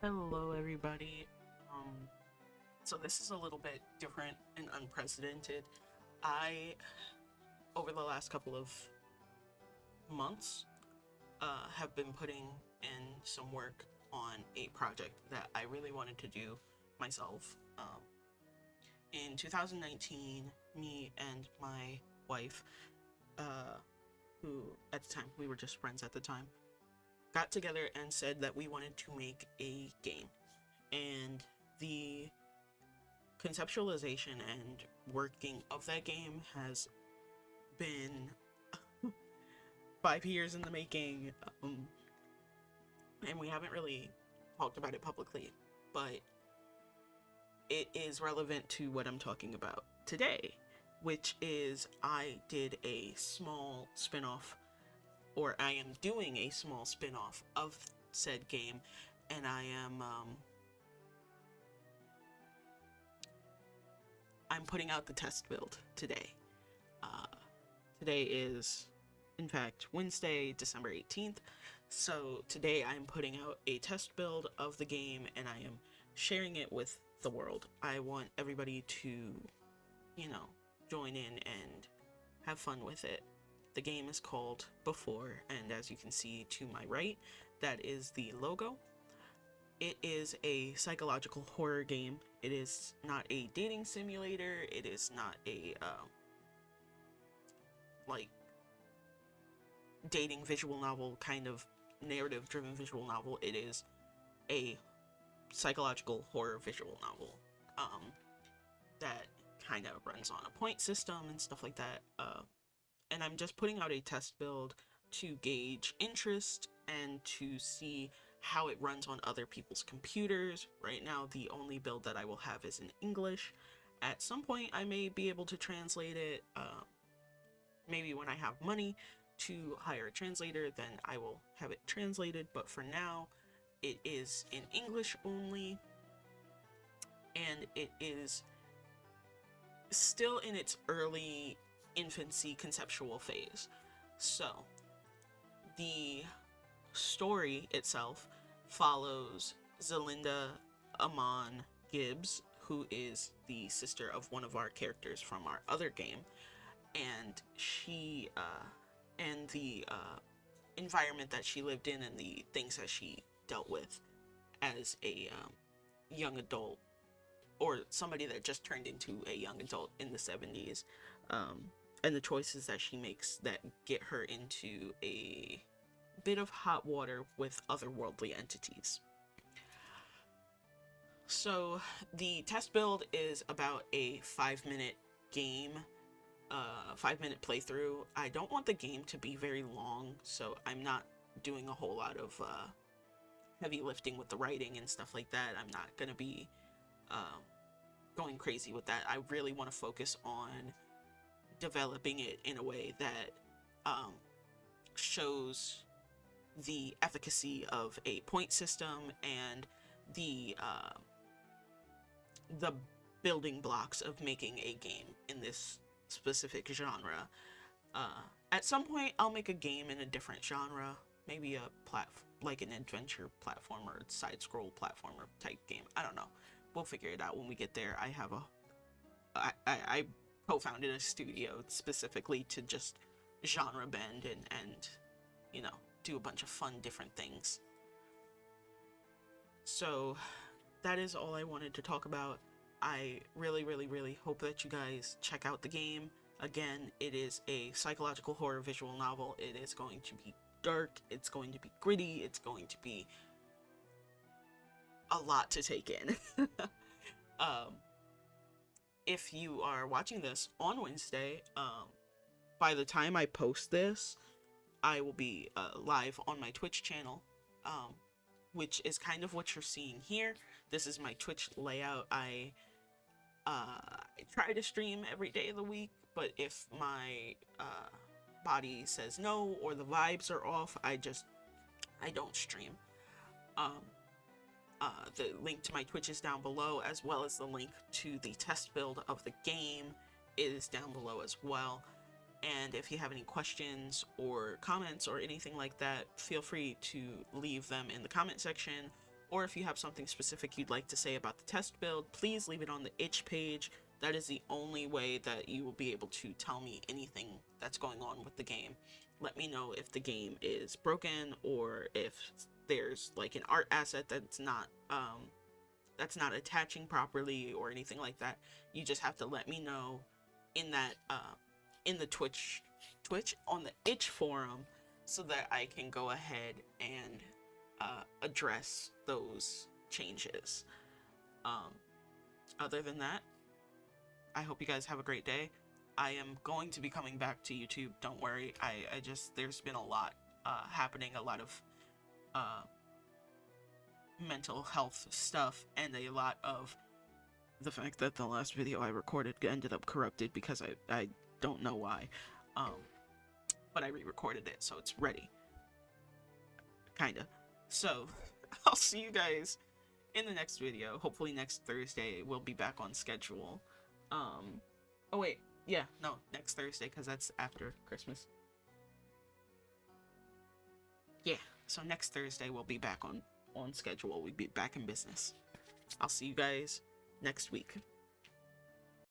Hello, everybody. So this is a little bit different and unprecedented. I, over the last couple of months, have been putting in some work on a project that I really wanted to do myself. In 2019, me and my wife, uh, who at the time we were just friends at the time, got together and said that we wanted to make a game. And the conceptualization and working of that game has been 5 years in the making, and we haven't really talked about it publicly, but it is relevant to what I'm talking about today, which is I did a small spin-off, or I am doing a small spin-off of said game, and I'm putting out the test build today. Uh, Today is, in fact, Wednesday, December 18th. So today I'm putting out a test build of the game and I am sharing it with the world. I want everybody to, you know, join in and have fun with it. The game is called Before, and as you can see to my right, that is the logo. It is a psychological horror game. It is not a dating simulator. It is not a like dating visual novel kind of narrative driven visual novel. It is a psychological horror visual novel that kind of runs on a point system and stuff like that. And I'm just putting out a test build to gauge interest and to see how it runs on other people's computers. Right now, the only build that I will have is in English. At some point, I may be able to translate it. Maybe when I have money to hire a translator, then I will have it translated. But for now, it is in English only. And it is still in its early infancy conceptual phase. So, the story itself follows Zelinda Amon Gibbs, who is the sister of one of our characters from our other game, and she and the environment that she lived in and the things that she dealt with as a young adult, or somebody that just turned into a young adult in the 70s, and the choices that she makes that get her into a bit of hot water with otherworldly entities. So the test build is about a 5-minute game, 5-minute playthrough. I don't want the game to be very long, so I'm not doing a whole lot of heavy lifting with the writing and stuff like that. I'm not gonna be going crazy with that. I really want to focus on developing it in a way that shows the efficacy of a point system and the building blocks of making a game in this specific genre. At some point, I'll make a game in a different genre, maybe like an adventure platformer, side-scroll platformer type game. I don't know. We'll figure it out when we get there. I co-founded a studio specifically to just genre bend and you know, do a bunch of fun different things. So that is all I wanted to talk about. I really, really, really hope that you guys check out the game. Again, it is a psychological horror visual novel. It is going to be dark, it's going to be gritty, it's going to be a lot to take in. If you are watching this on Wednesday, by the time I post this, I will be live on my Twitch channel, which is kind of what you're seeing here. This is my Twitch layout. I try to stream every day of the week, but if my body says no or the vibes are off, I don't stream. The link to my Twitch is down below, as well as the link to the test build of the game is down below as well. And if you have any questions or comments or anything like that, feel free to leave them in the comment section or if you have something specific you'd like to say about the test build, please leave it on the itch page. That is the only way that you will be able to tell me anything that's going on with the game. Let me know if the game is broken, or if there's like an art asset that's not attaching properly or anything like that. You just have to let me know in that in the Twitch on the itch forum, so that I can go ahead and address those changes. Other than that, I hope you guys have a great day. I am going to be coming back to YouTube, don't worry. I just, there's been a lot happening, a lot of mental health stuff, and a lot of the fact that the last video I recorded ended up corrupted because I don't know why. But I re-recorded it, so it's ready. Kinda. So, I'll see you guys in the next video. Hopefully next Thursday we'll be back on schedule. Oh wait, yeah, no, next Thursday, because that's after Christmas. Yeah, so next Thursday we'll be back on schedule. We'll be back in business. I'll see you guys next week.